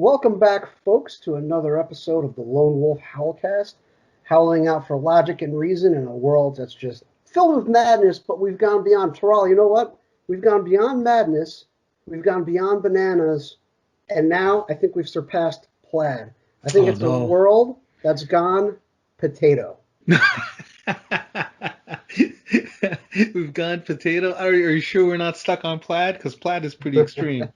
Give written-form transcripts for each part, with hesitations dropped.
Welcome back, folks, to another episode of the Lone Wolf Howlcast, howling out for logic and reason in a world that's just filled with madness, but we've gone beyond. Tiral, you know what? We've gone beyond madness, we've gone beyond bananas, and now I think we've surpassed plaid. I think Oh it's a no. world that's gone potato. We've gone potato. Are you sure we're not stuck on plaid? Because plaid is pretty extreme.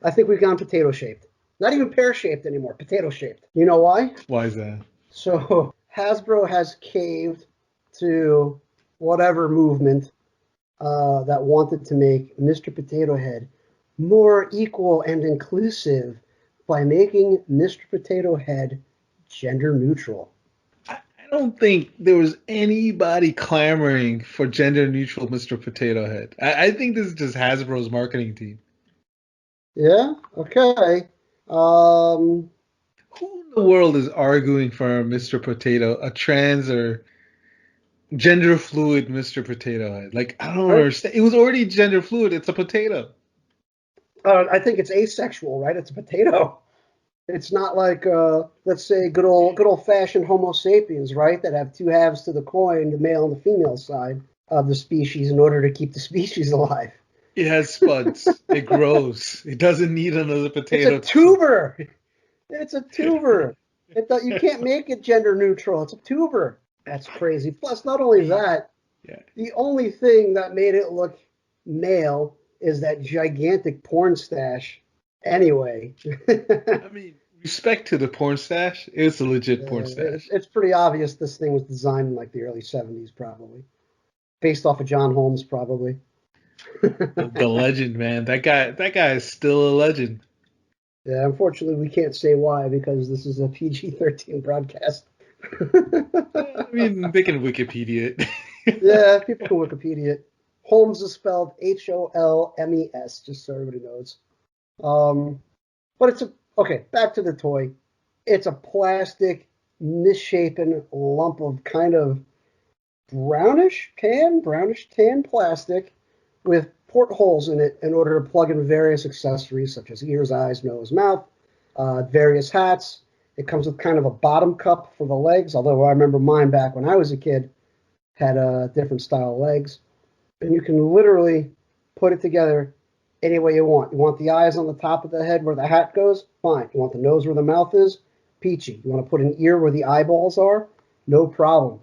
I think we've gone potato shaped. Not even pear shaped anymore, potato shaped. You know why? Why is that? So Hasbro has caved to whatever movement that wanted to make Mr. Potato Head more equal and inclusive by making Mr. Potato Head gender neutral. I don't think there was anybody clamoring for gender neutral Mr. Potato Head. I think this is just Hasbro's marketing team. Yeah. Okay. Um, Who in the world is arguing for Mr. Potato, a trans or gender fluid Mr. Potato Head? Like, I don't right. understand. It was already gender fluid. It's a potato. I think it's asexual, right? It's a potato. It's not like, let's say, good old fashioned Homo sapiens, right? That have two halves to the coin, the male and the female side of the species, in order to keep the species alive. It has spuds. It grows. It doesn't need another It's a potato to. tuber. It's a tuber. You can't make it gender neutral. It's a tuber. That's crazy. Plus, not only that, Yeah. the only thing that made it look male is that gigantic porn stash. Anyway, I mean, respect to the porn stash. It's a legit porn stash. it's pretty obvious this thing was designed in like the early 70s, probably. Based off of John Holmes, probably. The legend, man. That guy is still a legend. Yeah, unfortunately, we can't say why because this is a PG-13 broadcast. I mean, they can Wikipedia it. Yeah, people can Wikipedia it. Holmes is spelled Holmes, just so everybody knows. Um, but it's a okay. Back to the toy. It's a plastic, misshapen lump of kind of brownish tan plastic with portholes in it in order to plug in various accessories such as ears, eyes, nose, mouth, various hats. It comes with kind of a bottom cup for the legs, although I remember mine back when I was a kid had a different style legs. And you can literally put it together any way you want. You want the eyes on the top of the head where the hat goes? Fine. You want the nose where the mouth is? Peachy. You want to put an ear where the eyeballs are? No problem.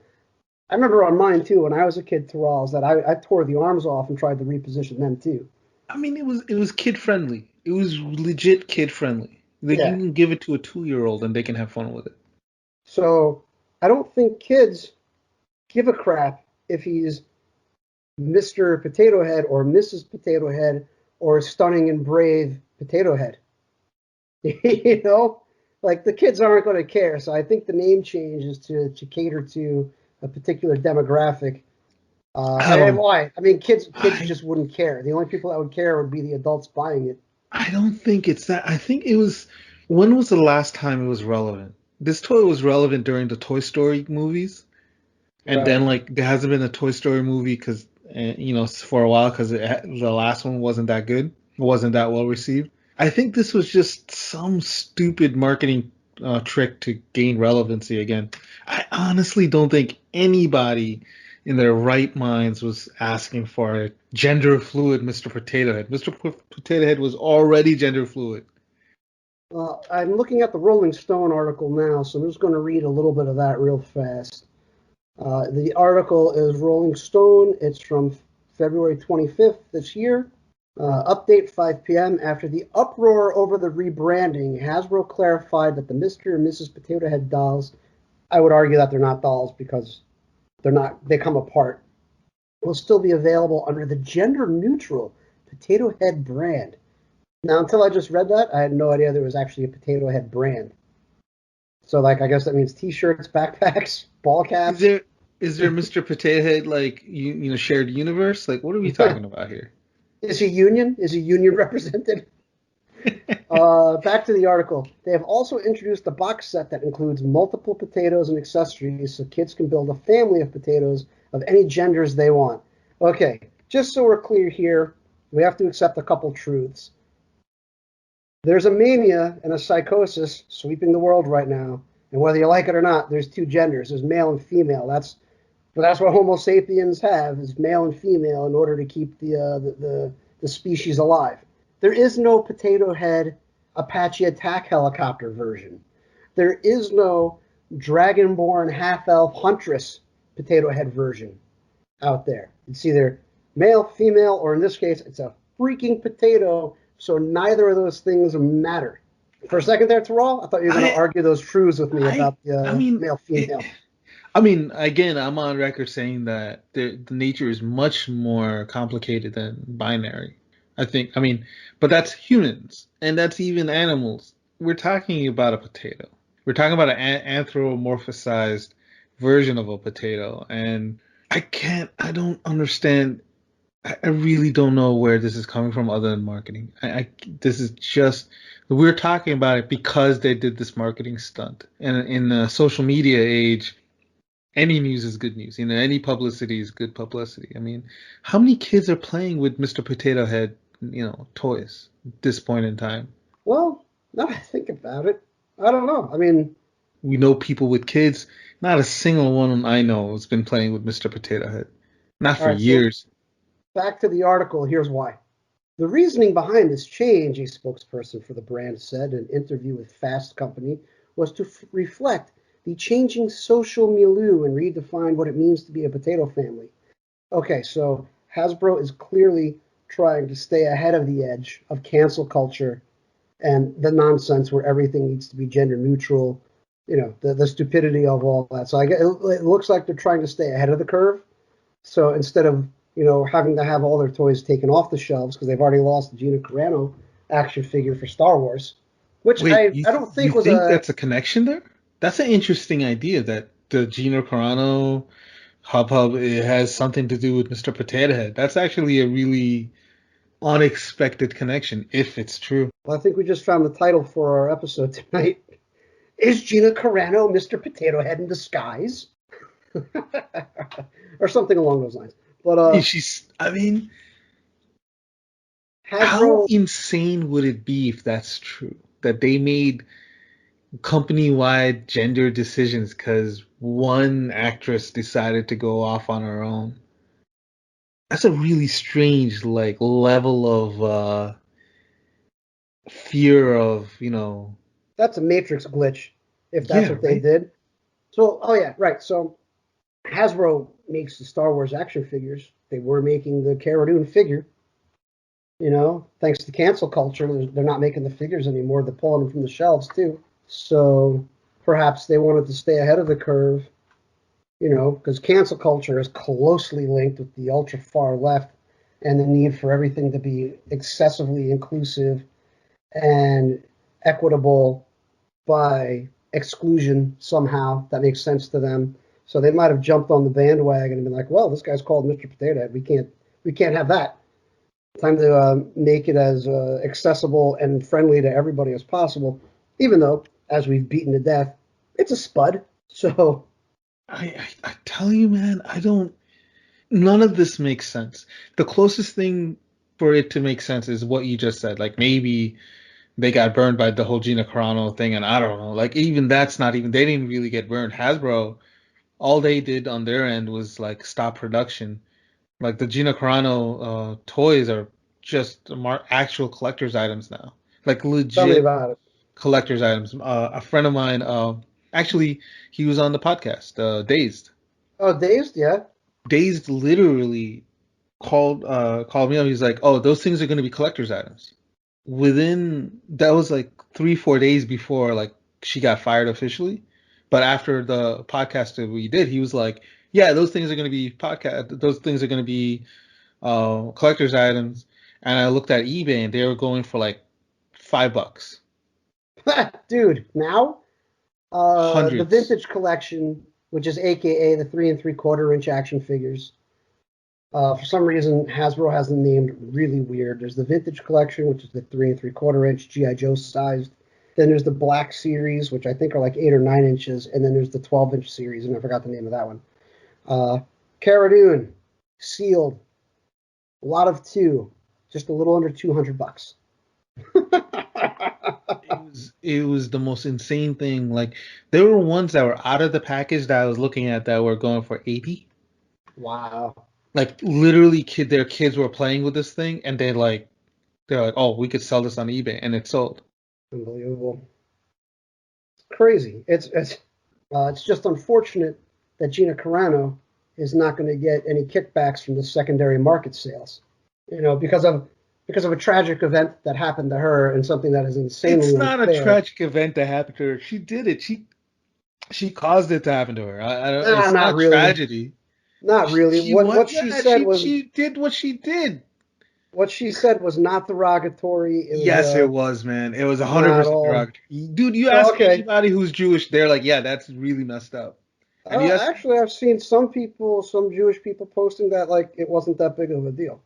I remember on mine too when I was a kid, Therals, that I tore the arms off and tried to reposition them too. I mean, it was kid friendly. It was legit kid friendly. Like you Yeah. can give it to a 2-year-old and they can have fun with it. So I don't think kids give a crap if he's Mr. Potato Head or Mrs. Potato Head or Stunning and Brave Potato Head. You know, like the kids aren't going to care. So I think the name change is to cater to a particular demographic. I And don't. why? I mean, kids I just wouldn't care. The only people that would care would be the adults buying it. I don't think it's that. I think it was. When was the last time it was relevant? This toy was relevant during the Toy Story movies, and then Right. like there hasn't been a Toy Story movie because for a while because the last one wasn't that good, it wasn't that well received. I think this was just some stupid marketing trick to gain relevancy again. I honestly don't think anybody in their right minds was asking for a gender fluid Mr. Potato Head. Mr. Potato Head was already gender fluid. I'm looking at the Rolling Stone article now, so I'm just going to read a little bit of that real fast. The article is Rolling Stone. It's from February 25th this year. Update 5 p.m. After the uproar over the rebranding, Hasbro clarified that the Mr. and Mrs. Potato Head dolls, I would argue that they're not dolls because they come apart, will still be available under the gender neutral Potato Head brand. Now, until I just read that, I had no idea there was actually a Potato Head brand. So, like, I guess that means T-shirts, backpacks, ball Is caps. there is there Mr. Potato Head like shared universe? Like what are we talking about here? Is he union? Is he union represented? Back to the article. They have also introduced a box set that includes multiple potatoes and accessories so kids can build a family of potatoes of any genders they want. Okay, just so we're clear here, we have to accept a couple truths. There's a mania and a psychosis sweeping the world right now, and whether you like it or not, there's two genders. There's male and female. That's what Homo sapiens have, is male and female, in order to keep the species alive. There is no Potato Head Apache attack helicopter version. There is no Dragonborn half-elf huntress Potato Head version out there. It's either male, female, or in this case, it's a freaking potato, so neither of those things matter. For a second there, Terrell, I thought you were going to argue those truths with me about the male-female. Again, I'm on record saying that the nature is much more complicated than binary. But that's humans, and that's even animals. We're talking about a potato. We're talking about an anthropomorphized version of a potato, and I don't understand. I really don't know where this is coming from other than marketing. This is just, we're talking about it because they did this marketing stunt. And in the social media age, any news is good news. Any publicity is good publicity. How many kids are playing with Mr. Potato Head, toys at this point in time? Well, now I think about it, I don't know. We know people with kids. Not a single one I know has been playing with Mr. Potato Head. Not for years. So back to the article, here's why. The reasoning behind this change, a spokesperson for the brand said in an interview with Fast Company, was to reflect the changing social milieu and redefine what it means to be a potato family. Okay, so Hasbro is clearly trying to stay ahead of the edge of cancel culture and the nonsense where everything needs to be gender neutral, the stupidity of all that. So it looks like they're trying to stay ahead of the curve. So instead of having to have all their toys taken off the shelves because they've already lost the Gina Carano action figure for Star Wars, which I don't think was that's a connection there? That's an interesting idea that the Gina Carano hub it has something to do with Mr. Potato Head. That's actually a really unexpected connection, if it's true. Well, I think we just found the title for our episode tonight. Is Gina Carano Mr. Potato Head in disguise? Or something along those lines. But Hasbro, how insane would it be if that's true? That they made company-wide gender decisions because one actress decided to go off on her own. That's a really strange level of fear of, That's a Matrix glitch, if that's what they did. So, right. So Hasbro makes the Star Wars action figures. They were making the Cara Dune figure. Thanks to cancel culture, they're not making the figures anymore. They're pulling them from the shelves too. So perhaps they wanted to stay ahead of the curve, because cancel culture is closely linked with the ultra far left and the need for everything to be excessively inclusive and equitable by exclusion somehow. That makes sense to them. So they might have jumped on the bandwagon and been like, well, this guy's called Mr. Potato Head. We can't have that. Time to make it as accessible and friendly to everybody as possible, even though, as we've beaten to death, it's a spud. So I tell you, man, none of this makes sense. The closest thing for it to make sense is what you just said. Maybe they got burned by the whole Gina Carano thing, and I don't know. Even that's not even, they didn't really get burned. Hasbro, all they did on their end was stop production. The Gina Carano toys are just actual collector's items now. Legit tell me about it. Collector's items. A friend of mine, actually, he was on the podcast, Dazed. Oh, Dazed, yeah. Dazed literally called me up. He's like, "Oh, those things are going to be collector's items." That was 3-4 days before she got fired officially. But after the podcast that we did, he was like, "Yeah, those things are going to be Those things are going to be collector's items." And I looked at eBay, and they were going for $5. Dude, now Hundreds. The vintage collection, which is AKA the 3 3/4 inch action figures. For some reason, Hasbro has them named really weird. There's the vintage collection, which is the 3 3/4 inch G.I. Joe sized. Then there's the black series, which I think are 8 or 9 inches. And then there's the 12-inch series, and I forgot the name of that one. Cara Dune, sealed. A lot of 2, just a little under $200. It was the most insane thing. Like there were ones that were out of the package that I was looking at that were going for 80. Wow. Like literally their kids were playing with this thing and they're like, "Oh, we could sell this on eBay," and it sold. Unbelievable. Crazy. It's just unfortunate that Gina Carano is not going to get any kickbacks from the secondary market sales. Because of a tragic event that happened to her and something that is It's insanely not a unfair. tragic event that happened to her. She did it. She caused it to happen to her. Ah, It's not not really. tragedy. Not really. She What what? what she Yeah, said was she did what she did. what she said was not derogatory. It was Yes, it was, man. It was not at 100% all. derogatory. Dude, you Oh, ask okay. anybody who's Jewish, they're like, yeah, that's really messed up. And you ask, Actually, I've seen some people, some Jewish people posting that like it wasn't that big of a deal.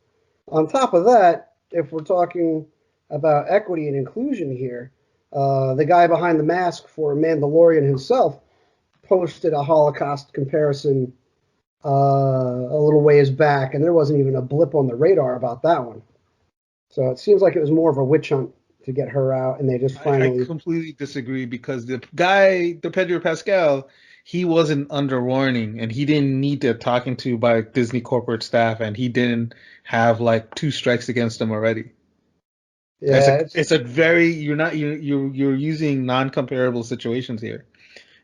On top of that, if we're talking about equity and inclusion here, the guy behind the mask for Mandalorian himself posted a Holocaust comparison a little ways back, and there wasn't even a blip on the radar about that one. So it seems like it was more of a witch hunt to get her out, and they just I finally. completely disagree because the guy, the Pedro Pascal, he wasn't under warning and he didn't need to talking to by Disney corporate staff and he didn't have like two strikes against him already. Yeah, It's a very you're not you're using non-comparable situations here.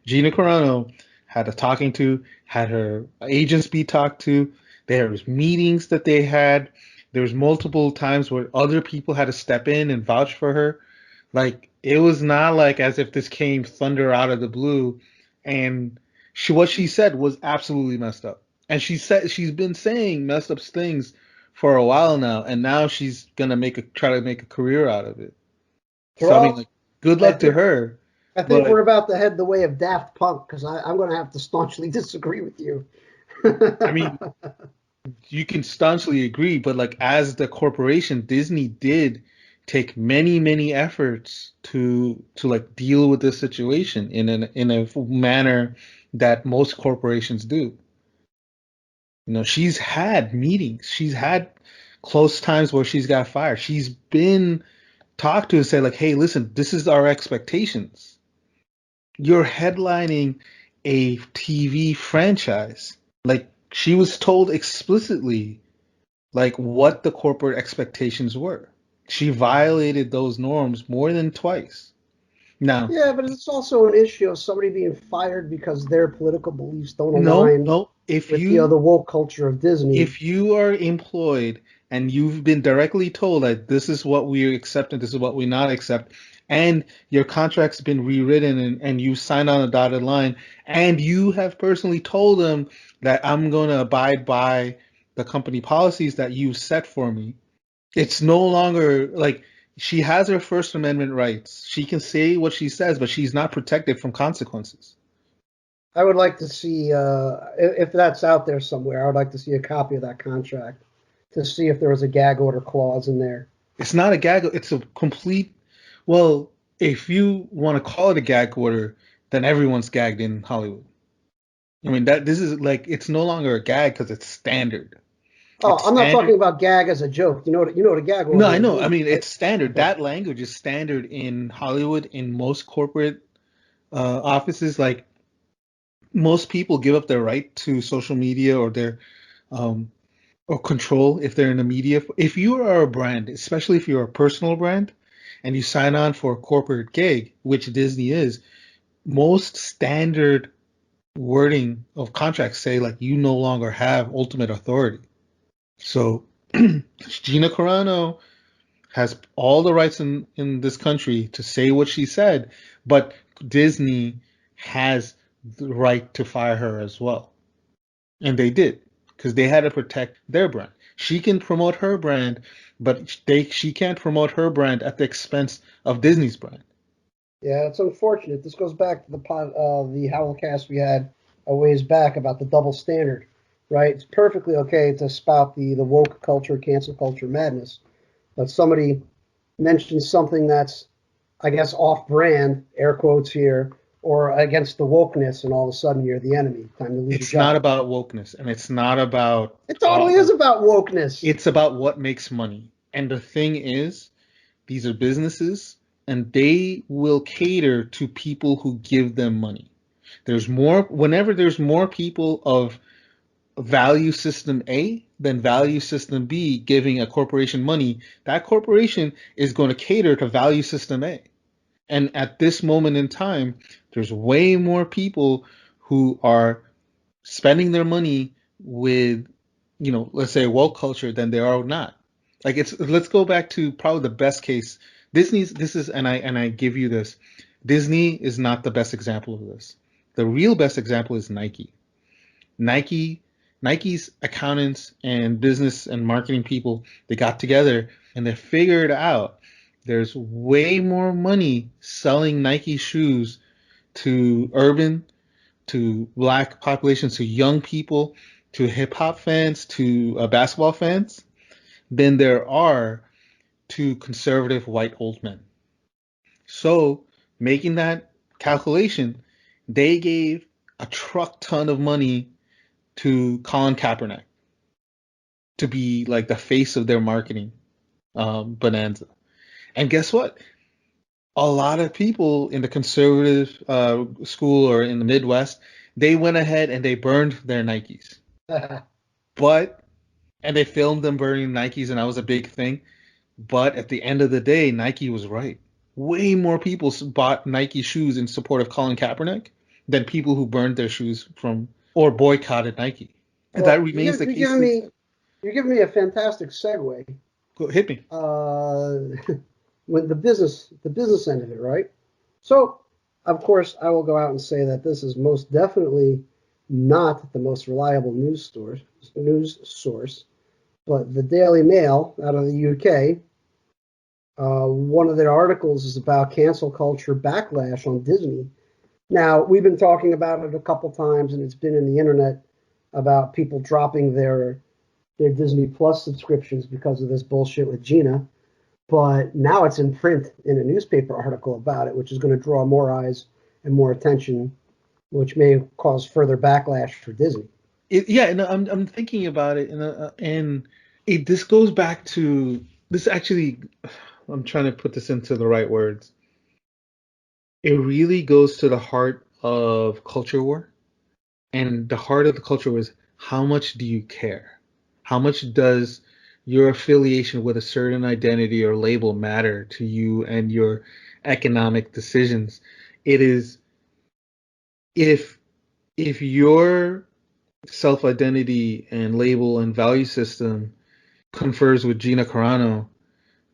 Gina Carano had a talking to, had her agents be talked to. There was meetings that they had. There was multiple times where other people had to step in and vouch for her. Like it was not like as if this came thunder out of the blue, and what she said was absolutely messed up. And she's been saying messed up things for a while now, and now she's gonna try to make a career out of it. So I mean, Terrell, like, good I luck to think her. I think But we're about to head the way of Daft Punk because I'm going to have to staunchly disagree with you. I mean, you can staunchly agree, but like as the corporation, Disney did take many efforts to like deal with this situation in a manner that most corporations do. You know, she's had meetings, she's had close times where she's got fired. She's been talked to and said like, "Hey, listen, this is our expectations. You're headlining a TV franchise." Like she was told explicitly like what the corporate expectations were. She violated those norms more than twice. Now, Yeah, but it's also an issue of somebody being fired because their political beliefs don't no, align no. with the woke culture of Disney. If you are employed and you've been directly told that this is what we accept and this is what we not accept, and your contract's been rewritten and you signed on a dotted line, and you have personally told them that I'm going to abide by the company policies that you set for me, it's no longer like she has her First Amendment rights. She can say what she says, but she's not protected from consequences. I would like to see if that's out there somewhere. I would like to see a copy of that contract to see if there was a gag order clause in there. It's not a gag. It's a complete. Well, if you want to call it a gag order, then everyone's gagged in Hollywood. I mean that this is like it's no longer a gag because it's standard. Oh, It's I'm not standard. talking about gag as a joke. You know what a gag No, order I is, know. I mean right? it's standard. Okay. That language is standard in Hollywood in most corporate offices. Like most people give up their right to social media um, or control if they're in the media. If you are a brand, especially if you're a personal brand, and you sign on for a corporate gig, which Disney is, most standard wording of contracts say like you no longer have ultimate authority. So Gina Carano has all the rights in this country to say what she said, but Disney has the right to fire her as well. And they did because they had to protect their brand. She can promote her brand, but she can't promote her brand at the expense of Disney's brand. Yeah, it's unfortunate. This goes back to the Howlcast we had a ways back about the double standard, right? It's perfectly okay to spout the woke culture, cancel culture madness, but somebody mentions something that's, I guess, off-brand, air quotes here, or against the wokeness, and all of a sudden you're the enemy. Time to lose your It's not job. about wokeness and it's not about It totally is about wokeness. it's about what makes money. And the thing is, these are businesses and they will cater to people who give them money. Whenever there's more people of value system A than value system B giving a corporation money, that corporation is going to cater to value system A. And at this moment in time, there's way more people who are spending their money with, let's say woke culture than they are not. Like let's go back to probably the best case. And I give you this. Disney is not the best example of this. The real best example is Nike. Nike Nike's accountants and business and marketing people, they got together and they figured out there's way more money selling Nike shoes to urban, to black populations, to young people, to hip hop fans, to basketball fans than there are to conservative white old men. So, making that calculation, they gave a truck ton of money to Colin Kaepernick to be like the face of their marketing bonanza. And guess what? A lot of people in the conservative school or in the Midwest, they went ahead and they burned their Nikes. But, and they filmed them burning Nikes, and that was a big thing. But at the end of the day, Nike was right. Way more people bought Nike shoes in support of Colin Kaepernick than people who burned their shoes from or boycotted Nike. And Well, that remains the case. You're giving me a fantastic segue. Go, hit me. With the business end of it, right? So, of course, I will go out and say that this is most definitely not the most reliable news source, but the Daily Mail out of the UK. One of their articles is about cancel culture backlash on Disney. Now, we've been talking about it a couple times, and it's been in the internet about people dropping their Disney Plus subscriptions because of this bullshit with Gina. But now it's in print in a newspaper article about it, which is going to draw more eyes and more attention, which may cause further backlash for Disney. And I'm thinking about it, and this goes back to this. Actually, I'm trying to put this into the right words. It really goes to the heart of culture war, and the heart of the culture was how much do you care? How much does your affiliation with a certain identity or label matter to you and your economic decisions? It is if your self-identity and label and value system confers with Gina Carano,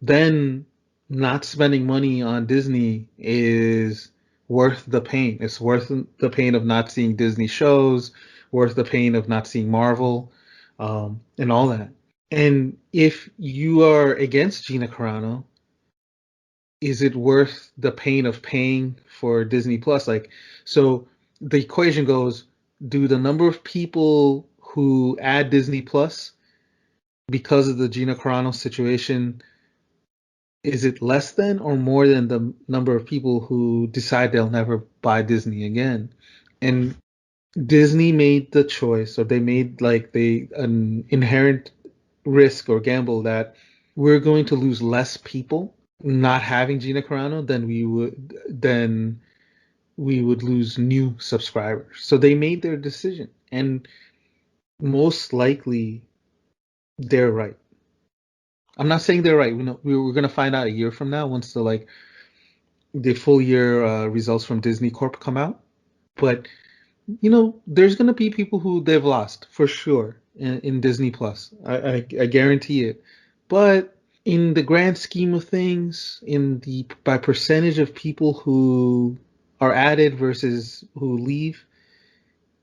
then not spending money on Disney is worth the pain. It's worth the pain of not seeing Disney shows, worth the pain of not seeing Marvel, and all that. And if you are against Gina Carano, is it worth the pain of paying for Disney Plus? So the equation goes, do the number of people who add Disney Plus because of the Gina Carano situation, is it less than or more than the number of people who decide they'll never buy Disney again? And Disney made the choice, or they made an inherent risk or gamble that we're going to lose less people not having Gina Carano than we would lose new subscribers. So they made their decision, and most likely they're right. I'm not saying they're right. We're going to find out a year from now once the full year results from Disney Corp come out. But there's going to be people who they've lost for sure in Disney Plus. I guarantee it. But in the grand scheme of things, by percentage of people who are added versus who leave,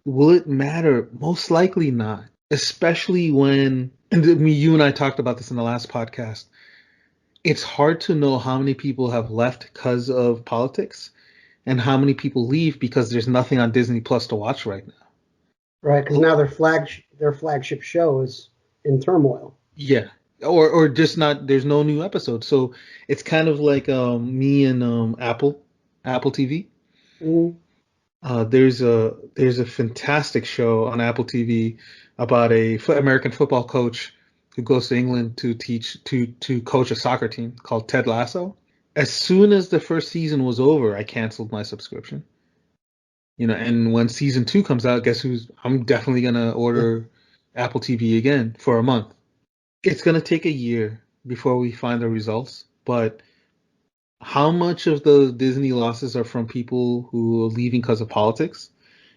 will it matter? Most likely not. Especially when, and you and I talked about this in the last podcast, it's hard to know how many people have left because of politics and how many people leave because there's nothing on Disney Plus to watch right now. Right, because now their flagship show is in turmoil. Yeah, or just not. There's no new episodes, so it's kind of like me and Apple TV. Mm-hmm. There's a fantastic show on Apple TV about a American football coach who goes to England to coach a soccer team called Ted Lasso. As soon as the first season was over, I canceled my subscription. And when season 2 comes out, guess who's? I'm definitely gonna order Apple TV again for a month. It's gonna take a year before we find the results, but how much of the Disney losses are from people who are leaving because of politics,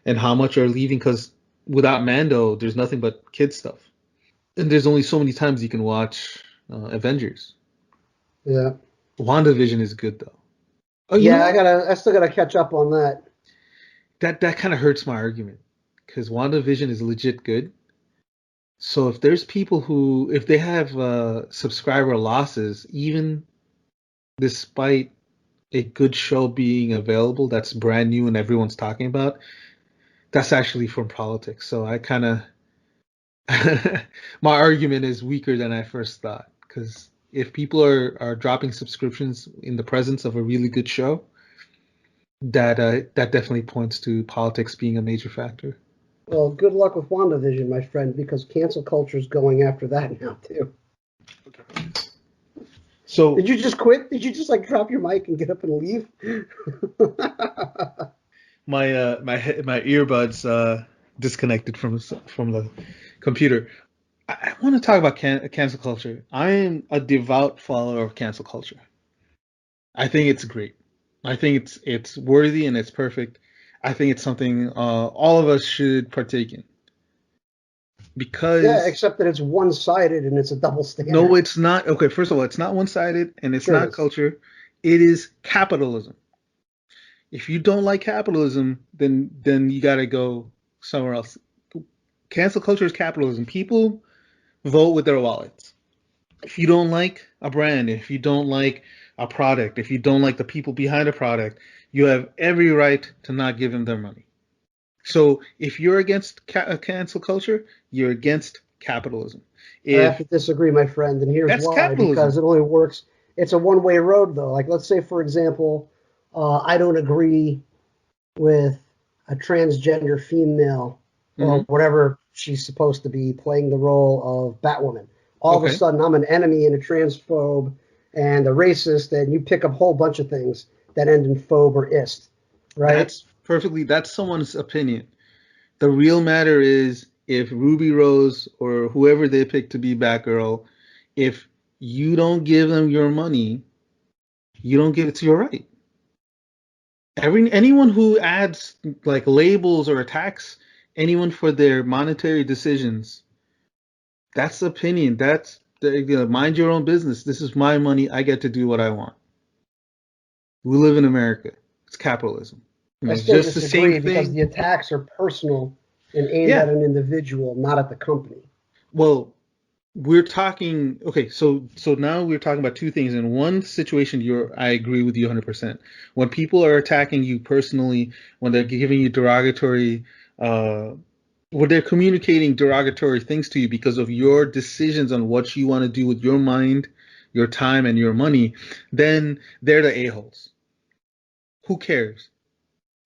and how much are leaving because without Mando, there's nothing but kid stuff, and there's only so many times you can watch Avengers. Yeah. WandaVision is good though. Oh, you know Yeah, what? I still gotta catch up on that. That kind of hurts my argument because WandaVision is legit good. So if there's people who, if they have subscriber losses, even despite a good show being available that's brand new and everyone's talking about, that's actually from politics. So I kind of, my argument is weaker than I first thought. Because if people are dropping subscriptions in the presence of a really good show, that definitely points to politics being a major factor. Well, good luck with WandaVision, my friend, because cancel culture is going after that now too. So Did you just quit? Did you just like drop your mic and get up and leave? my earbuds disconnected from the computer. I want to talk about cancel culture. I am a devout follower of cancel culture. I think it's great. I think it's worthy and it's perfect. I think it's something all of us should partake in Yeah, because except that it's one-sided and it's a double no, standard. it's not. Okay, first of all, it's not one-sided and it's Sure it not is. culture. It is capitalism. If you don't like capitalism, then you got to go somewhere else. Cancel culture is capitalism. People vote with their wallets. If you don't like a brand, if you don't like a product, if you don't like the people behind a product, you have every right to not give them their money. So if you're against cancel culture, you're against capitalism. I have If to disagree, my friend, and here's that's why. capitalism, Because it only works. It's a one-way road, though. Like, let's say, for example, I don't agree with a transgender female or hmm whatever she's supposed to be playing the role of Batwoman. All of a okay, sudden, I'm an enemy and a transphobe and a racist, and you pick up a whole bunch of things that end in phobe or ist, right? that's someone's opinion. The real matter is if Ruby Rose or whoever they pick to be Batgirl, if you don't give them your money, you don't give it to your right. Anyone who adds like labels or attacks anyone for their monetary decisions, that's opinion. Mind your own business. This is my money. I get to do what I want. We live in America. It's capitalism. I It's still just the same disagree because thing. the attacks are personal and aimed Yeah. at an individual, not at the company. Well, we're talking okay, so now we're talking about two things. In one situation, I agree with you 100%. When people are attacking you personally, when they're giving you derogatory uh when they're communicating derogatory things to you because of your decisions on what you want to do with your mind, your time, and your money, then they're the a-holes. Who cares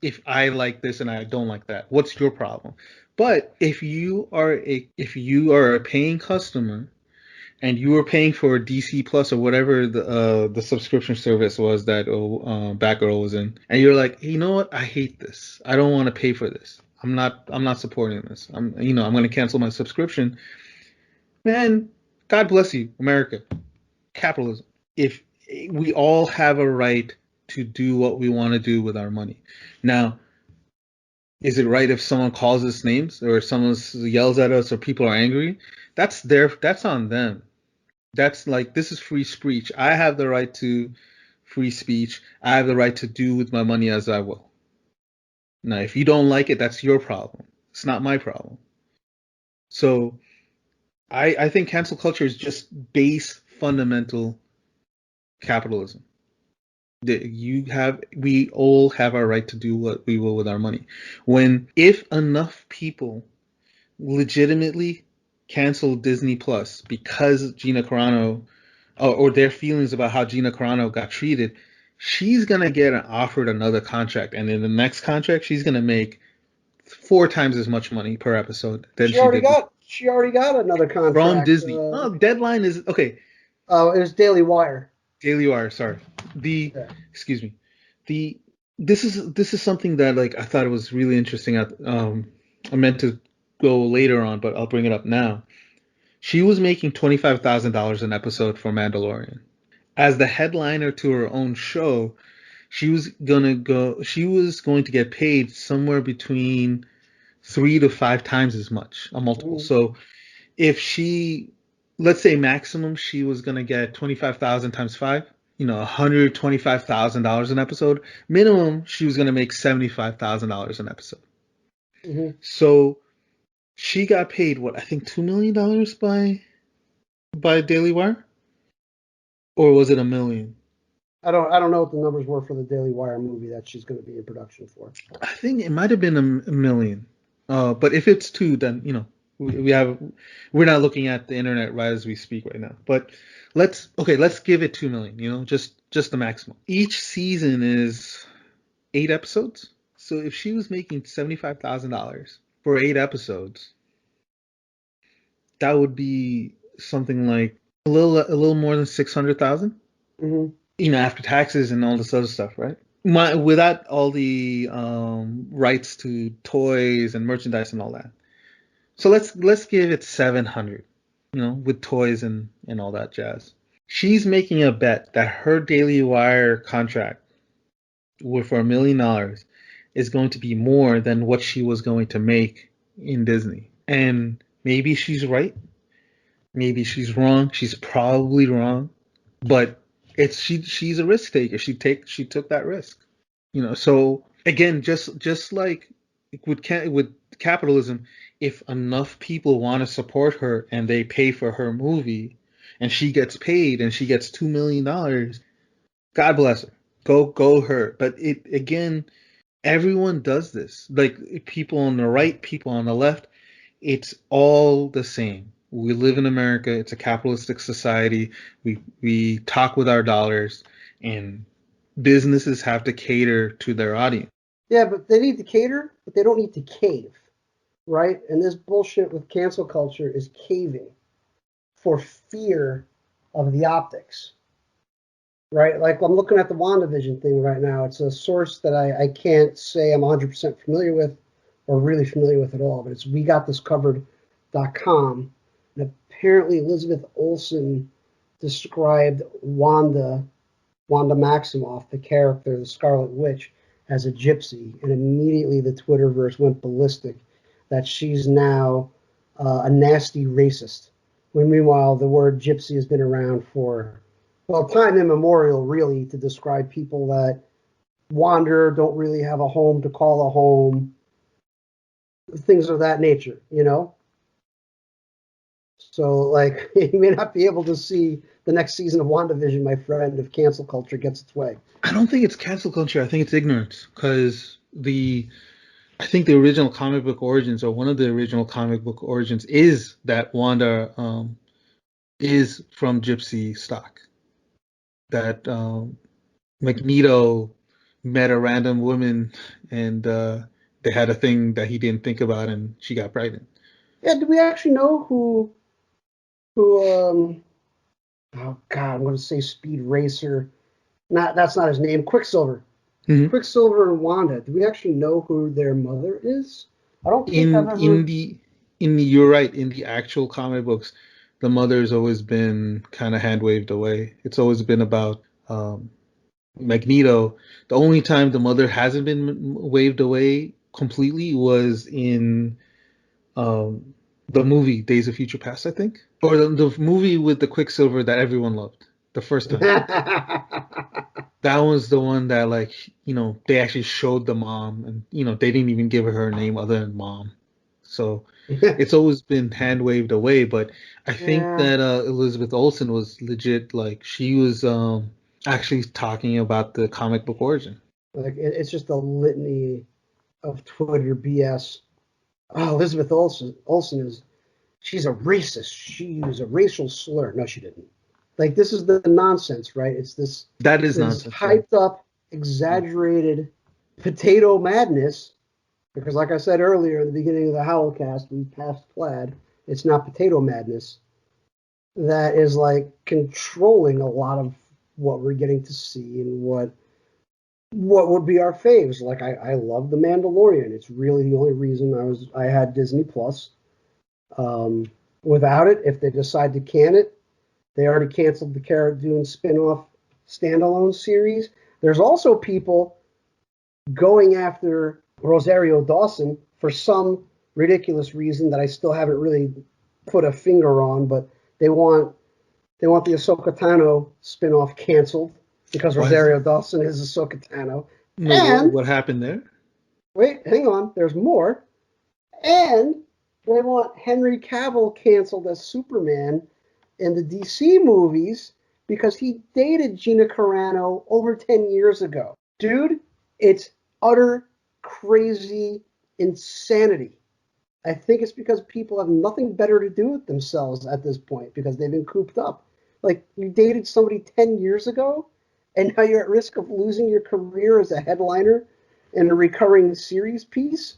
if I like this and I don't like that? What's your problem? But if you are a paying customer and you were paying for DC Plus or whatever the subscription service was that Batgirl was in, and you're like, you know what? I hate this. I don't want to pay for this. I'm not supporting this. I'm going to cancel my subscription. Man, God bless you, America. Capitalism. If we all have a right to do what we want to do with our money. Now, is it right if someone calls us names or someone yells at us or people are angry? That's on them. That's like this is free speech. I have the right to free speech. I have the right to do with my money as I will. Now, if you don't like it, that's your problem. It's not my problem. So I think cancel culture is just base fundamental capitalism. We all have our right to do what we will with our money. When if enough people legitimately cancel Disney Plus because Gina Carano or their feelings about how Gina Carano got treated, she's gonna get offered another contract, and in the next contract, she's gonna make 4 times as much money per episode than She she already did before. got she already got another From contract. Disney. Oh, deadline is okay. It was Daily Wire. Daily Wire, sorry. The Yeah. excuse me. The this is something that like I thought it was really interesting. I meant to go later on, but I'll bring it up now. She was making $25,000 an episode for Mandalorian. As the headliner to her own show, she was going to get paid somewhere between 3 to 5 times as much, a multiple. Mhm. So if she, let's say maximum, she was gonna get 25,000 times five, $125,000 an episode. Minimum, she was gonna make $75,000 an episode. Mhm. So she got paid what I think $2 million by Daily Wire, or was it a million? I don't know what the numbers were for the Daily Wire movie that she's going to be in production for. I think it might have been a million. But if it's two, then we're not looking at the internet right as we speak right now. But let's give it 2 million. Just the maximum. Each season is 8 episodes. So if she was making $75,000 for 8 episodes, that would be something like a little more than 600,000. Hmm. After taxes and all this other stuff, right? Without all the rights to toys and merchandise and all that. So let's give it 700, with toys and all that jazz. She's making a bet that her Daily Wire contract for $1 million is going to be more than what she was going to make in Disney. And maybe she's right. Maybe she's wrong. She's probably wrong. But she's a risk taker. She took that risk. So again, just like with capitalism, if enough people want to support her and they pay for her movie, and she gets paid and she gets $2 million, God bless her. Go her. But it again, everyone does this. Like people on the right, people on the left, it's all the same. We live in America. It's a capitalistic society. We talk with our dollars, and businesses have to cater to their audience. Yeah, but they need to cater, but they don't need to cave, right? And this bullshit with cancel culture is caving for fear of the optics, right? Like I'm looking at the WandaVision thing right now. It's a source that I can't say I'm 100% familiar with or really familiar with at all, but it's wegotThiscovered.com. And apparently Elizabeth Olsen described Wanda Maximoff, the character, the Scarlet Witch, as a gypsy, and immediately the Twitterverse went ballistic that she's now a nasty racist. When meanwhile, the word gypsy has been around for, well, time immemorial, really, to describe people that wander, don't really have a home to call a home, things of that nature, you know? So, like, you may not be able to see the next season of WandaVision, my friend, if cancel culture gets its way. I don't think it's cancel culture. I think it's ignorance because I think the original comic book origins, or one of the original comic book origins, is that Wanda is from gypsy stock. That Magneto met a random woman and they had a thing that he didn't think about, and she got pregnant. Yeah, do we actually know who oh god, I'm gonna say Speed Racer. That's not his name. Quicksilver. Mm-hmm. Quicksilver and Wanda. Do we actually know who their mother is? I don't think I've In ever. in the in the You're right. In the actual comic books, the mother's always been kind of hand waved away. It's always been about Magneto. The only time the mother hasn't been waved away completely was in um, the movie Days of Future Past, I think, or the movie with the Quicksilver that everyone loved the first time. That was the one that, like, they actually showed the mom, and they didn't even give her a name other than mom. So it's always been hand waved away. But I think Yeah, that Elizabeth Olsen was legit. Like, she was actually talking about the comic book origin. like it's just a litany of Twitter BS. Oh, Elizabeth Olsen is she's a racist. She used a racial slur. No, she didn't. Like this is the nonsense, right? It's That is this nonsense. Yeah. hyped up, exaggerated potato madness. Because, like I said earlier in the beginning of the Howlcast, we passed plaid. It's not potato madness that is like controlling a lot of what we're getting to see and what would be our faves. Like I love The Mandalorian. It's really the only reason I had Disney Plus. Without it, if they decide to can it, they already canceled the Cara Dune spin-off standalone series. There's also people going after Rosario Dawson for some ridiculous reason that I still haven't really put a finger on, but they want the Ahsoka Tano spin-off canceled because Rosario Dawson is Ahsoka Tano. No, and what happened there? Wait, hang on, there's more. And they want Henry Cavill canceled as Superman in the DC movies because he dated Gina Carano over 10 years ago. Dude, it's utter crazy insanity. I think it's because people have nothing better to do with themselves at this point because they've been cooped up. Like, you dated somebody 10 years ago, and now you're at risk of losing your career as a headliner in a recurring series piece?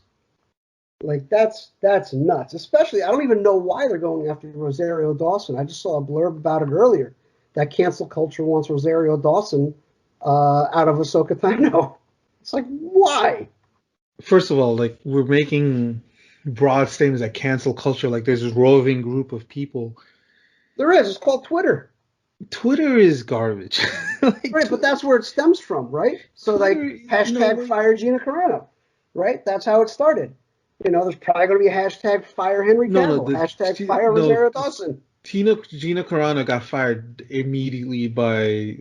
Like, that's nuts. Especially, I don't even know why they're going after Rosario Dawson. I just saw a blurb about it earlier. That cancel culture wants Rosario Dawson out of Ahsoka Tano. It's like, why? First of all, like, we're making broad statements that cancel culture. Like, there's this roving group of people. There is. It's called Twitter. Twitter is garbage. Like, right, but that's where it stems from, right? So, Twitter, like, hashtag fire Gina Carano, right? That's how it started. You know, there's probably going to be a hashtag fire Henry Cavill, hashtag fire Rosario Dawson. Gina Carano got fired immediately by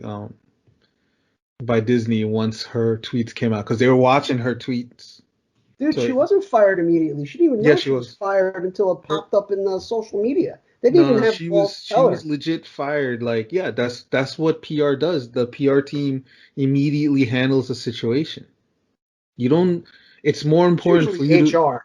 Disney once her tweets came out because they were watching her tweets. Dude, so she wasn't fired immediately. She didn't even know she was fired until it popped up in the social media. They didn't even have she was legit fired. Like, yeah, that's what PR does. The PR team immediately handles the situation. You don't. It's more important for you HR.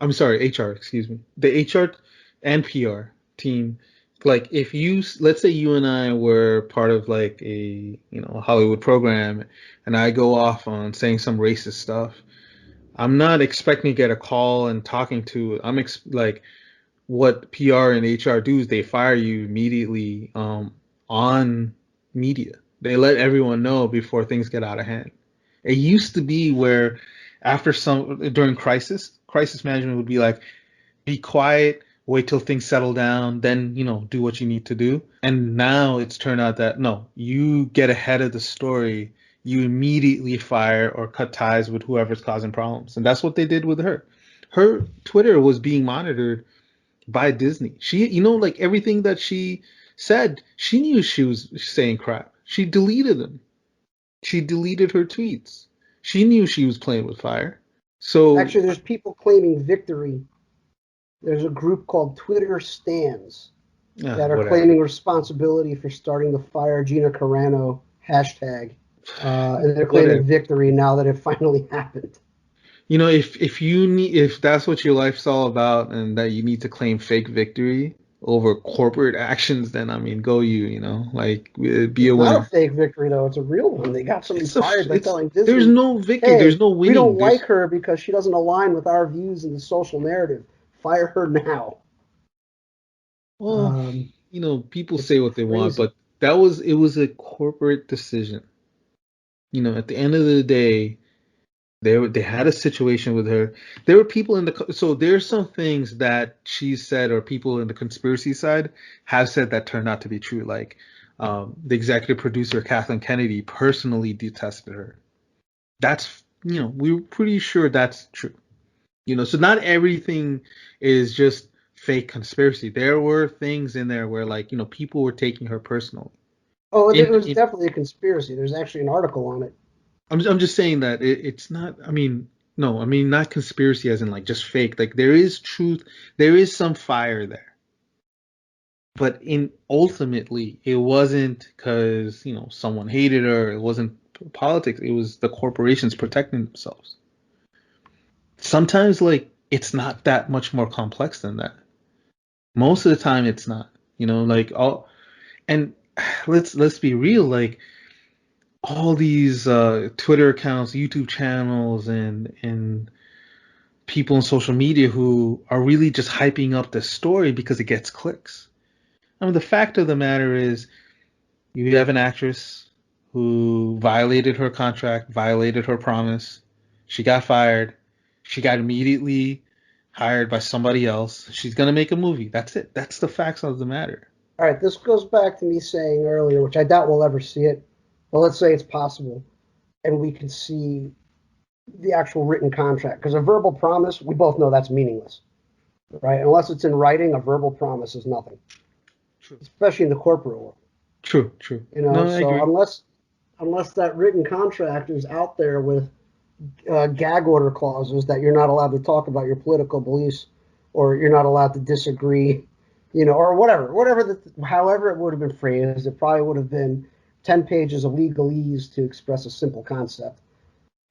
I'm sorry, HR. Excuse me. The HR and PR team. Like, if let's say you and I were part of like a Hollywood program, and I go off on saying some racist stuff, I'm not expecting to get a call and talking to. Like, what PR and HR do is they fire you immediately on media. They let everyone know before things get out of hand. It used to be where after during crisis management would be like, be quiet, wait till things settle down, then do what you need to do. And now it's turned out that no, you get ahead of the story, you immediately fire or cut ties with whoever's causing problems. And that's what they did with her. Her Twitter was being monitored by Disney. She, like everything that she said, she knew she was saying crap. She deleted them. She deleted her tweets. She knew she was playing with fire. So actually, there's people claiming victory. There's a group called Twitter Stans that are claiming responsibility for starting the fire Gina Carano hashtag, and they're claiming victory now that it finally happened. If that's what your life's all about, and that you need to claim fake victory over corporate actions, then go you. Like, be a winner. It's not a fake victory though; it's a real one. They got somebody fired by telling Disney, "There's no victory. Hey, there's no winning. We don't like her because she doesn't align with our views in the social narrative. Fire her now." Well, people say what they want, but it was a corporate decision. At the end of the day, they had a situation with her. There were people so there's some things that she said, or people in the conspiracy side have said, that turned out to be true. Like, the executive producer Kathleen Kennedy personally detested her. That's we were pretty sure that's true. So not everything is just fake conspiracy. There were things in there where, like, people were taking her personally. Oh, it was definitely a conspiracy. There's actually an article on it. I'm just saying that it's not. Not conspiracy as in like just fake. Like, there is truth. There is some fire there. But ultimately, it wasn't because someone hated her. It wasn't politics. It was the corporations protecting themselves. Sometimes, like, it's not that much more complex than that. Most of the time, it's not. And let's be real. Like, all these Twitter accounts, YouTube channels, and people on social media who are really just hyping up the story because it gets clicks. The fact of the matter is, you have an actress who violated her contract, violated her promise. She got fired. She got immediately hired by somebody else. She's gonna make a movie. That's it. That's the facts of the matter. All right, this goes back to me saying earlier, which I doubt we'll ever see it, but let's say it's possible, and we can see the actual written contract. Because a verbal promise, we both know that's meaningless, right? Unless it's in writing, a verbal promise is nothing, True. especially in the corporate world. True. True. You know, No, I so agree. unless that written contract is out there with gag order clauses that you're not allowed to talk about your political beliefs, or you're not allowed to disagree, you know, or however it would have been phrased, it probably would have been 10 pages of legalese to express a simple concept.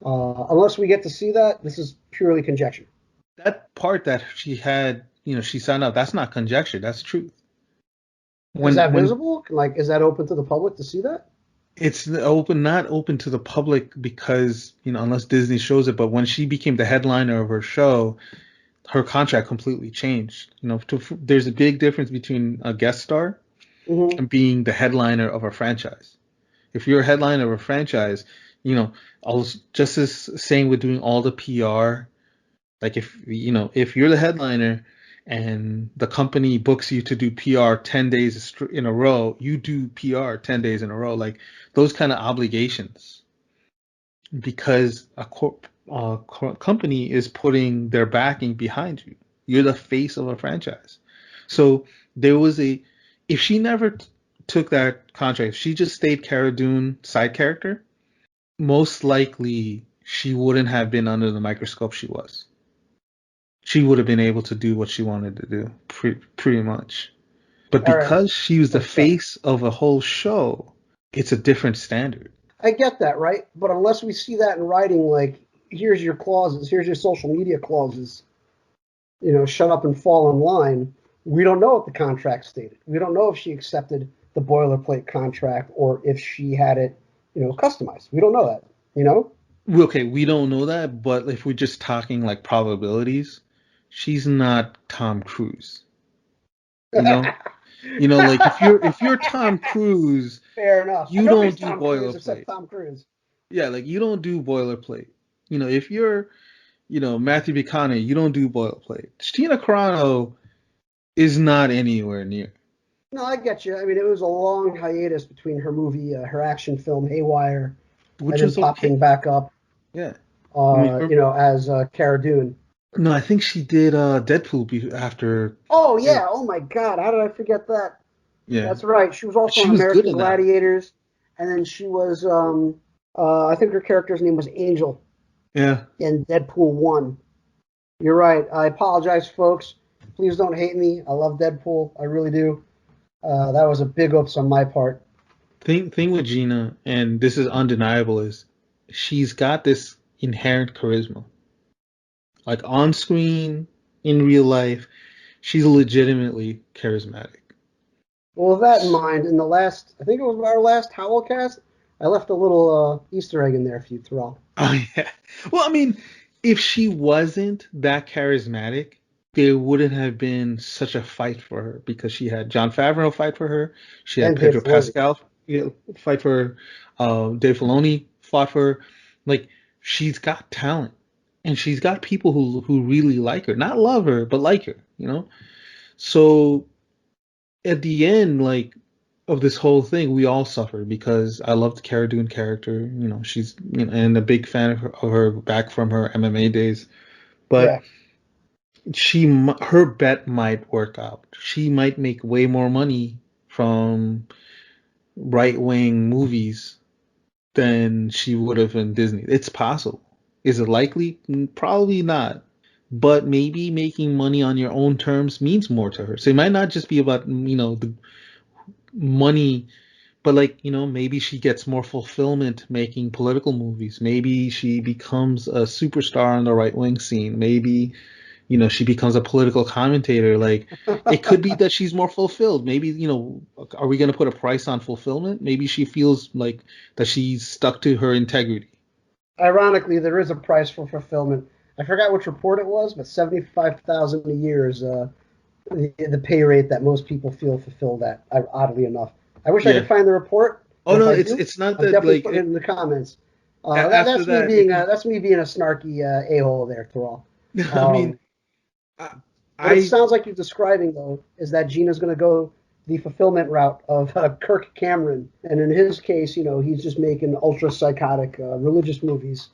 Unless we get to see that, this is purely conjecture. That part that she had, she signed up. That's not conjecture. That's truth. Is that When visible? Like, is that open to the public to see that? it's not open to the public because unless Disney shows it. But when she became the headliner of her show, her contract completely changed. There's a big difference between a guest star Mm-hmm. and being the headliner of a franchise. If you're a headliner of a franchise, I was just as saying with doing all the PR. Like if you're the headliner and the company books you to do PR 10 days in a row, you do PR 10 days in a row. Like those kind of obligations, because company is putting their backing behind you. You're the face of a franchise. So there was if she never took that contract, if she just stayed Cara Dune side character, most likely she wouldn't have been under the microscope she was. She would have been able to do what she wanted to do, pretty much. But All right. because she was the Okay. face of a whole show, it's a different standard. I get that, right? But unless we see that in writing, like, here's your clauses, here's your social media clauses, you know, shut up and fall in line, we don't know what the contract stated. We don't know if she accepted the boilerplate contract or if she had it, you know, customized. We don't know that, you know? Okay, we don't know that, but if we're just talking like probabilities, she's not Tom Cruise. You know, like if you're Tom Cruise, Fair enough. you don't Nobody's do Tom Cruise except boilerplate. Tom Cruise. Yeah, like you don't do boilerplate. If you're, Matthew McConaughey, you don't do boilerplate. Gina Carano is not anywhere near. No, I get you. I mean, it was a long hiatus between her movie, her action film Haywire, and Which then was okay. popping back up, Yeah. I mean, as Cara Dune. no, I think she did Deadpool after. Oh Yeah. yeah! Oh my God! How did I forget that? Yeah. That's right. She was also She in was good American in that one. Gladiators, and then she was I think her character's name was Angel Yeah. in Deadpool 1. You're right. I apologize, folks. Please don't hate me. I love Deadpool. I really do. That was a big oops on my part. Thing with Gina, and this is undeniable, is she's got this inherent charisma. Like on screen, in real life, she's legitimately charismatic. Well, with that in mind, in the last, I think it was our last Howlcast, I left a little Easter egg in there for you, Terrell. Oh yeah. Well, I mean, if she wasn't that charismatic, there wouldn't have been such a fight for her because she had John Favreau fight for her. She had And Dave Pedro Filoni. Pascal, fight for her. Dave Filoni fought for her. Like she's got talent, and she's got people who really like her, not love her, but like her. So at the end, like of this whole thing, we all suffer because I love the Cara Dune character. She's and a big fan of her back from her MMA days. But Yeah. her bet might work out. She might make way more money from right wing movies than she would have in Disney. It's possible. Is it likely? Probably not. But maybe making money on your own terms means more to her. So it might not just be about the money, but like maybe she gets more fulfillment making political movies. Maybe she becomes a superstar on the right wing scene. Maybe she becomes a political commentator. Like it could be that she's more fulfilled. Maybe are we going to put a price on fulfillment? Maybe she feels like that she's stuck to her integrity. Ironically, there is a price for fulfillment. I forgot which report it was, but 75,000 a year is the pay rate that most people feel fulfilled at. Oddly enough, I wish I Yeah. could find the report. Oh If no, I it's do, it's not I'm that definitely like putting it in the comments. after That's me that. being a snarky a-hole there, Terrell. I mean, Um, I, what it I sounds like you're describing though is that Gina's going to go the fulfillment route of Kirk Cameron, and in his case, he's just making ultra psychotic religious movies,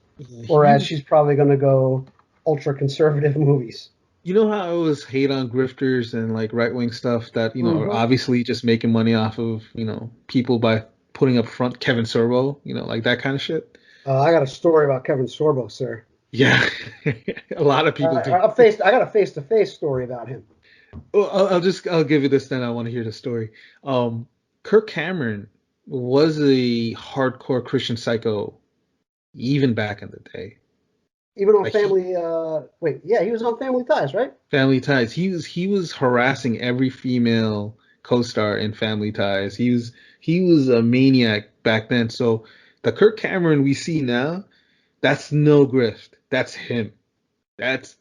whereas he she's probably going to go ultra conservative movies. You know how I always hate on grifters and like right wing stuff that, are Hmm. obviously just making money off of, people by putting up front Kevin Sorbo, like that kind of shit. I got a story about Kevin Sorbo, sir. Yeah, a lot of people do. I got a face-to-face story about him. Well, I'll give you this then. I want to hear the story. Um, Kirk Cameron was a hardcore Christian psycho even back in the day. Even on Like he Family, wait, yeah, he was on Family Ties, right? Family Ties. He was harassing every female co-star in Family Ties. He was a maniac back then. So the Kirk Cameron we see now, that's no grift. That's him. That's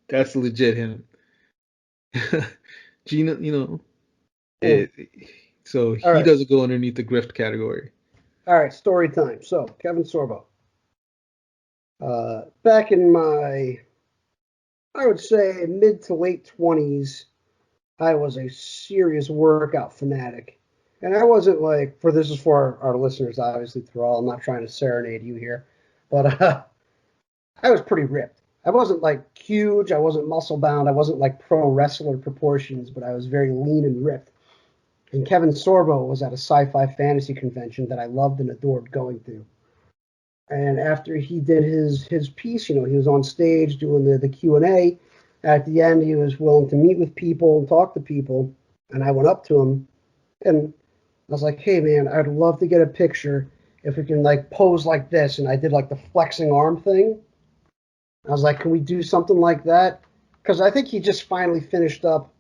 that's legit him. Gina, Mm. it, so All he right, doesn't go underneath the grift category. all right, story time. So, Kevin Sorbo. Back in I would say, mid to late 20s, I was a serious workout fanatic. And I wasn't like, this is for our listeners, obviously, Thrall. I'm not trying to serenade you here. But I was pretty ripped. I wasn't like huge. I wasn't muscle bound. I wasn't like pro wrestler proportions, but I was very lean and ripped. And Kevin Sorbo was at a sci-fi fantasy convention that I loved and adored going to. And after he did his piece, he was on stage doing the Q&A. At the end, he was willing to meet with people and talk to people. And I went up to him and I was like, "Hey man, I'd love to get a picture if we can like pose like this." And I did like the flexing arm thing. I was like, "Can we do something like that?" Because I think he just finally finished up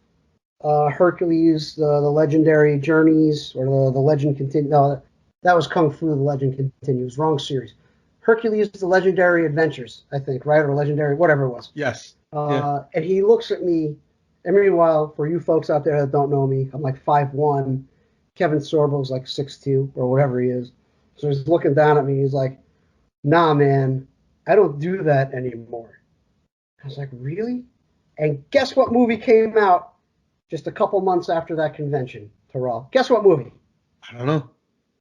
Hercules, the legendary journeys, or the legend continues. No, that was Kung Fu, the legend continues. Wrong series. Hercules, the legendary adventures, I think, right? Or legendary, whatever it was. Yes. Yeah. And he looks at me, and meanwhile, for you folks out there that don't know me, I'm like 5'1". Kevin Sorbo's like 6'2", or whatever he is. So he's looking down at me. He's like, "Nah, man, I don't do that anymore." I was like, "Really?" And guess what movie came out just a couple months after that convention, Terrell? Guess what movie? I don't know.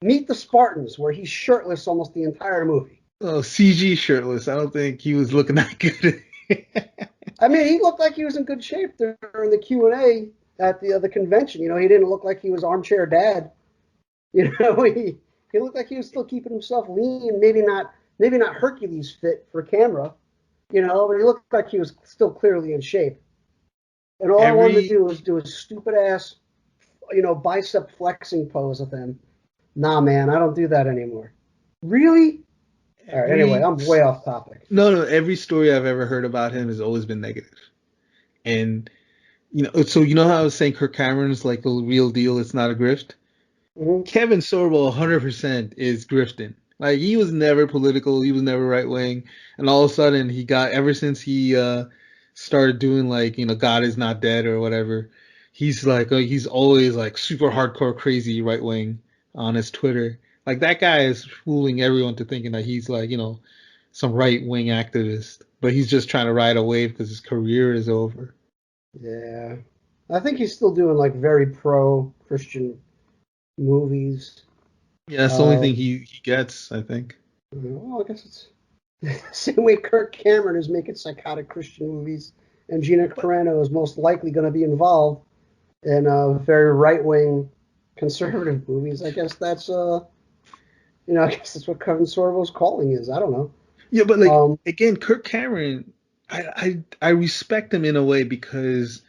Meet the Spartans, where he's shirtless almost the entire movie. Oh, CG shirtless. I don't think he was looking that good. I mean, he looked like he was in good shape during the Q&A at the convention. He didn't look like he was armchair dad. He looked like he was still keeping himself lean, maybe not Hercules fit for camera, but he looked like he was still clearly in shape. And all I wanted to Every do was do a stupid ass, bicep flexing pose with him. Nah, man, I don't do that anymore. Really? All right. Anyway, every I'm way off topic. no, every story I've ever heard about him has always been negative. And so how I was saying Kirk Cameron's like the real deal, it's not a grift. Hmm. Kevin Sorbo 100% is grifting. Like he was never political, he was never right wing, and all of a sudden he got ever since he started doing like God is not dead or whatever. He's like he's always like super hardcore crazy right wing on his Twitter. Like that guy is fooling everyone to thinking that he's like some right wing activist, but he's just trying to ride a wave because his career is over. Yeah, I think he's still doing like very pro Christian movies. Yeah, that's the only thing Um, he gets, I think. well, I guess it's the same way Kirk Cameron is making psychotic Christian movies, and Gina But Carano is most likely going to be involved in very right wing conservative movies. I guess that's what Kevin Sorbo's calling is. I don't know. yeah, but like Um, again, Kirk Cameron, I respect him in a way because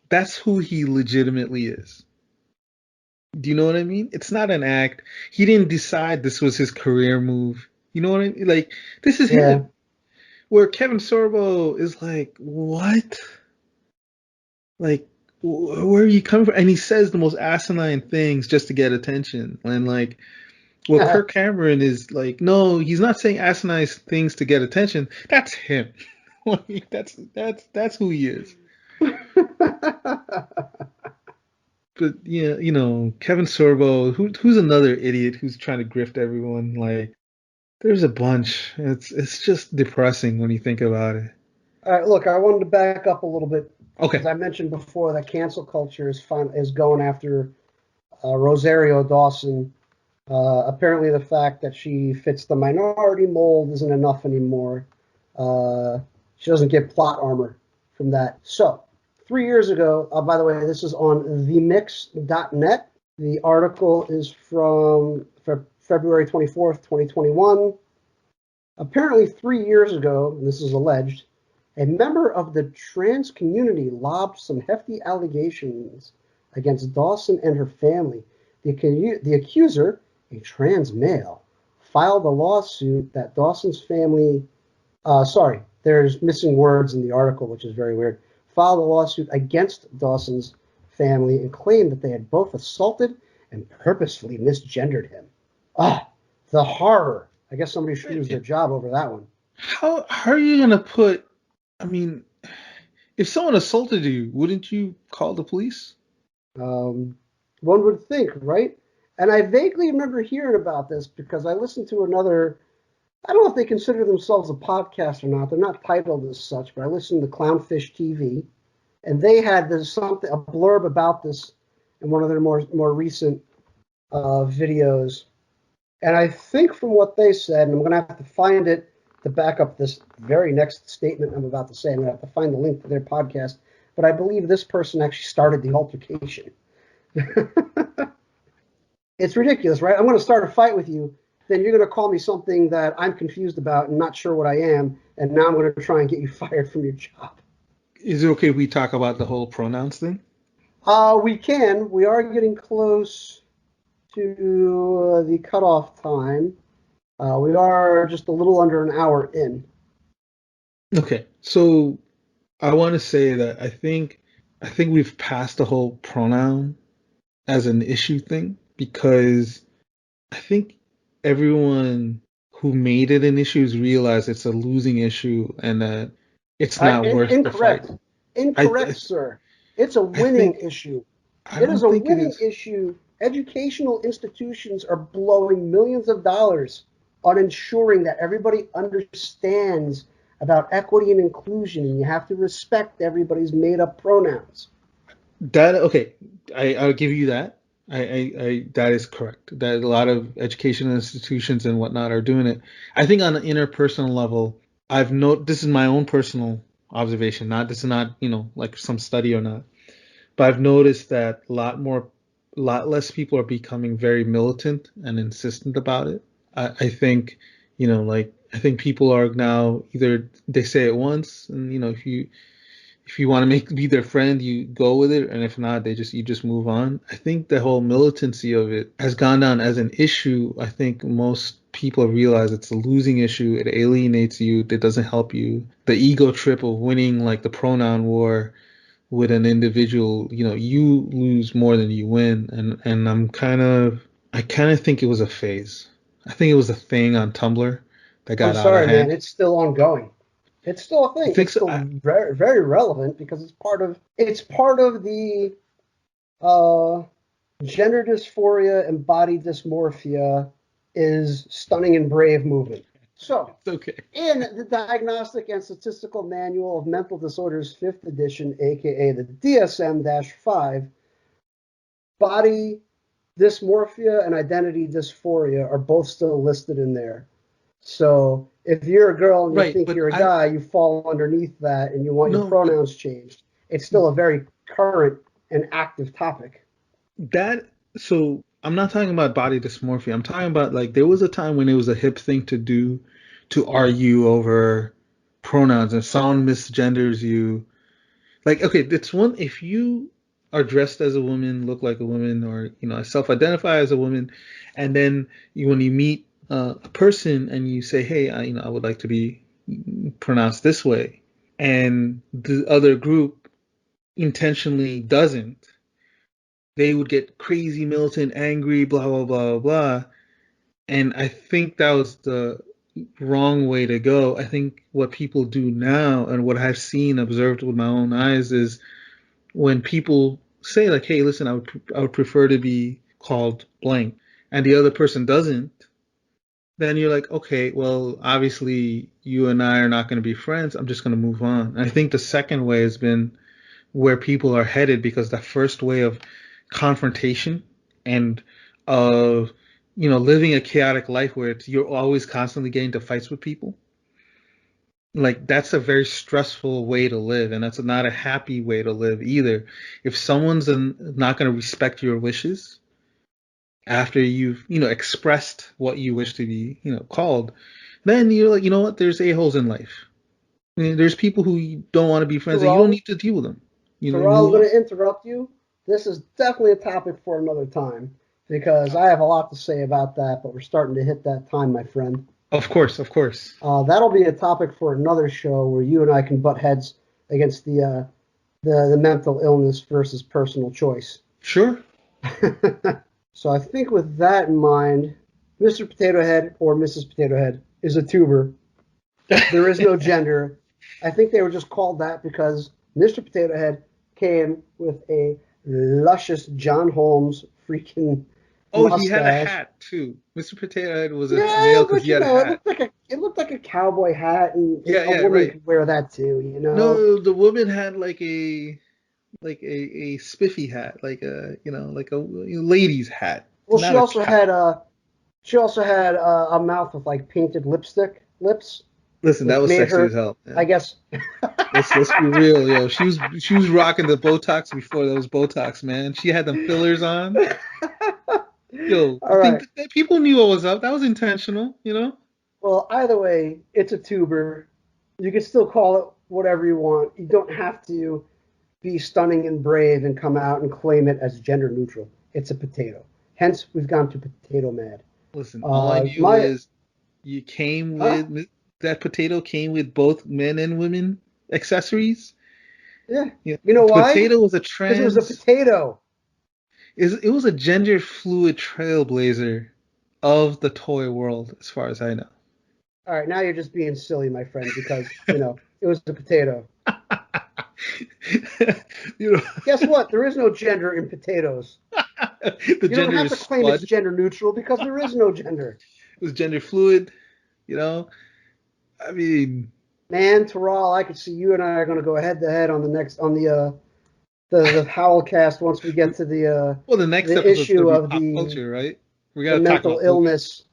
that's who he legitimately is. Do you know what I mean? It's not an act. He didn't decide this was his career move. You know what I mean? Like this is yeah. him. Where Kevin Sorbo is like, what? Like, where are you coming from? And he says the most asinine things just to get attention. And like, well, Kirk Cameron is like, no, he's not saying asinine things to get attention. That's him. Like, that's who he is. But yeah, Kevin Sorbo, who's another idiot who's trying to grift everyone. Like, there's a bunch. It's just depressing when you think about it. All right, look, I wanted to back up a little bit because Okay. I mentioned before that cancel culture is going after Rosario Dawson. Apparently, the fact that she fits the minority mold isn't enough anymore. Uh, she doesn't get plot armor from that. So, 3 years ago, by the way, this is on themix.net. The article is from February 24th, 2021. Apparently, 3 years ago, and this is alleged, a member of the trans community lobbed some hefty allegations against Dawson and her family. The accuser, a trans male, filed a lawsuit that Dawson's family, sorry, there's missing words in the article, which is very weird, filed a lawsuit against Dawson's family and claimed that they had both assaulted and purposefully misgendered him. Ah, the horror. I guess somebody should lose their job over that one. How are you gonna put? I mean, if someone assaulted you, wouldn't you call the police? Um, One would think, right? And I vaguely remember hearing about this because I listened to another. I don't know if they consider themselves a podcast or not. They're not titled as such, but I listened to Clownfish TV, and they had a blurb about this in one of their more recent videos. And I think from what they said, and I'm going to have to find it to back up this very next statement I'm about to say. I'm going to have to find the link to their podcast. But I believe this person actually started the altercation. It's ridiculous, right? I'm going to start a fight with you. Then you're going to call me something that I'm confused about and not sure what I am. And now I'm going to try and get you fired from your job. Is it okay if we talk about the whole pronouns thing? We can. We are getting close to the cutoff time. We are just a little under an hour in. Okay, so I want to say that I think we've passed the whole pronoun as an issue thing because I think everyone who made it an issue has realized it's a losing issue and that it's not worth the fight. Incorrect. Incorrect, I sir. It's a I winning think issue. I It is don't a think it winning is. issue. Educational institutions are blowing millions of dollars on ensuring that everybody understands about equity and inclusion, and you have to respect everybody's made up pronouns. That okay, I'll give you that. I that is correct. That a lot of educational institutions and whatnot are doing it. I think on an interpersonal level, this is my own personal observation. Not this is not like some study or not, but I've noticed that a lot less people are becoming very militant and insistent about it. I think like I think people are now either they say it once and if you want to be their friend, you go with it, and if not, you just move on. I think the whole militancy of it has gone down as an issue. I think most people realize it's a losing issue. It alienates you. It doesn't help you. The ego trip of winning, like the pronoun war with an individual, you lose more than you win. And I kind of think it was a phase. I think it was a thing on Tumblr that I'm got out of sorry, man. hand. It's still ongoing. It's still a I thing. think It's so. still very, very relevant because it's part of the uh, gender dysphoria and body dysmorphia is stunning and brave movement. So, It's okay. in the Diagnostic and Statistical Manual of Mental Disorders, 5th edition, aka the DSM 5, body dysmorphia and identity dysphoria are both still listed in there. So, if you're a girl and you Right, think but you're a I guy, you fall underneath that and you want your no, but pronouns changed. It's still a very current and active topic. that so I'm not talking about body dysmorphia. I'm talking about like there was a time when it was a hip thing to do to argue over pronouns and someone misgenders you. Like okay, it's one if you are dressed as a woman, look like a woman, or self-identify as a woman, and then when you meet a person and you say, "Hey, I would like to be pronounced this way," and the other group intentionally doesn't, they would get crazy, militant, angry, blah blah blah blah. And I think that was the wrong way to go. I think what people do now and what I've seen, observed with my own eyes, is when people say like, hey, listen, I would prefer to be called blank, and the other person doesn't, then you're like, okay, well, obviously you and I are not going to be friends. I'm just going to move on. I think the second way has been where people are headed because the first way of confrontation and of living a chaotic life where you're always constantly getting into fights with people, like that's a very stressful way to live, and that's not a happy way to live either. If someone's not going to respect your wishes after you've expressed what you wish to be called, then you're like, you know what, there's a-holes in life. I mean, there's people who you don't want to be friends and you don't Terrell, need to deal with them. Terrell, I'm Move going on. to interrupt you. This is definitely a topic for another time because I have a lot to say about that, but we're starting to hit that time, my friend. Of course, of course. That'll be a topic for another show where you and I can butt heads against the mental illness versus personal choice. Sure. So I think with that in mind, Mr. Potato Head or Mrs. Potato Head is a tuber. There is no gender. I think they were just called that because Mr. Potato Head came with a luscious John Holmes freaking Oh, he had a mustache. hat too. Mr. Potato Head was a Yeah, male because but he had a hat. it looked like a cowboy hat, and Yeah, a yeah, woman right. could wear that too. You know. No, the woman had like a spiffy hat, like a lady's hat, Well, not a cow. she also had a mouth with like painted lipstick lips, Listen, that which was made sexy as her, hell, I man. guess. Let's be real, yo. She was rocking the Botox before there was Botox, man. She had them fillers on. Yo, I All think right. that people knew what was up. That was intentional. Well, either way, it's a tuber. You can still call it whatever you want. You don't have to be stunning and brave and come out and claim it as gender neutral. It's a potato. Hence, we've gone to potato mad. Listen, all I knew My, is you came huh? with that potato came with both men and women accessories. Yeah. Yeah, You know why? potato was a Because it was a trans potato. is it was a gender fluid trailblazer of the toy world, as far as I know. All right, now you're just being silly, my friend, because, it was a potato. you know, Guess what? There is no gender in potatoes. the You don't gender have is to claim it's spud. gender neutral because there is no gender. It was gender fluid. You know, I mean, Man, Taral, I could see you and I are going to go head to head on the Howlcast once we get to well, the next the episode's gonna issue be of pop culture, right? We the gotta talk mental about movies. illness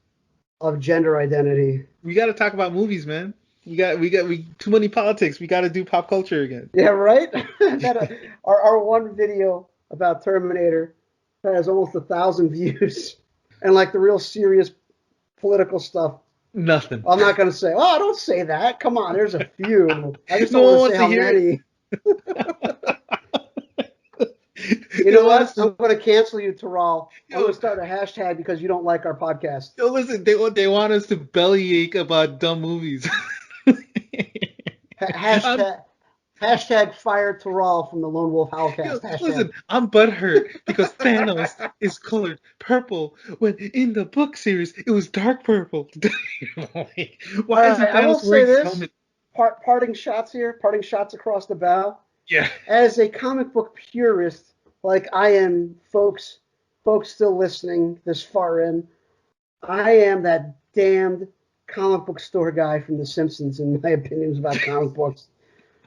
of gender identity. We gotta talk about movies, man. We too many politics. We gotta do pop culture again. Yeah, right. that our one video about Terminator has almost 1,000 views, and like the real serious political stuff. Nothing. I'm not going to say, oh, don't say that. Come on, there's a few. I just don't No want one to say wants to how hear it. many. You know Yo, what? honestly, I'm going to cancel you, Taral. I'm going yo, to start a hashtag because you don't like our podcast. yo, listen. They want us to bellyache about dumb movies. I'm Hashtag fire Taral from the Lone Wolf Yo, Howlcast. Hashtag. listen, I'm butthurt because Thanos is colored purple when in the book series it was dark purple. All Why isn't right, I will Thanos say wearing his this. helmet? Parting shots here, parting shots across the bow. Yeah. As a comic book purist, like I am, folks still listening this far in, I am that damned comic book store guy from The Simpsons in my opinions about comic books.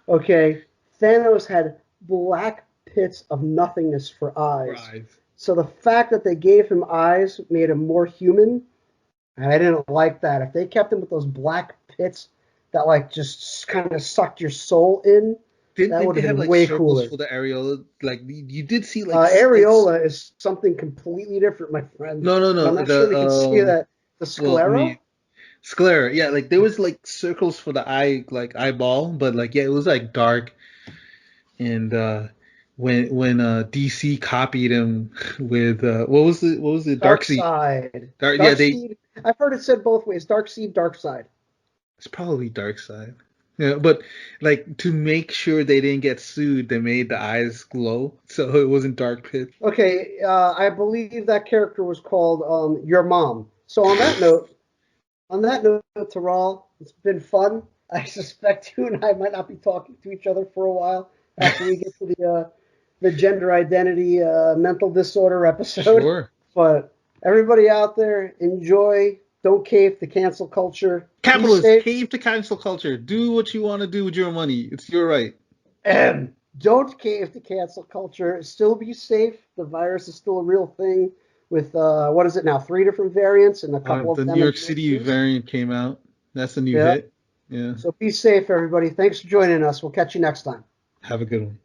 Okay, Thanos had black pits of nothingness for eyes. Rise. So the fact that they gave him eyes made him more human, and I didn't like that. If they kept him with those black pits that like just kind of sucked your soul in, that Didn't would they have have been like way circles cooler. for the areola? Like you did see like Areola is something completely different, my friend, no, no, and I'm no, not sure the we can see that. The well, I sclera? mean sclera. Yeah, like there was like circles for the eye, like eyeball, but like yeah, it was like dark. And when DC copied him with what was it Dark Darkseid. side. Yeah, Dark seed. I've heard it said both ways. Dark seed, dark side. it's probably Darkseid. Yeah, but like to make sure they didn't get sued, they made the eyes glow, so it wasn't dark pit. Okay, I believe that character was called Your Mom. So on that note, Taral, it's been fun. I suspect you and I might not be talking to each other for a while after we get to the gender identity mental disorder episode. Sure. But everybody out there, enjoy. Don't cave to cancel culture. Capitalists, cave to cancel culture. Do what you want to do with your money. It's your right. Don't cave to cancel culture. Still be safe. The virus is still a real thing with, what is it now, 3 different variants and a couple of The them. New York City variant came out. That's a new hit. Yeah. So be safe, everybody. Thanks for joining us. We'll catch you next time. Have a good one.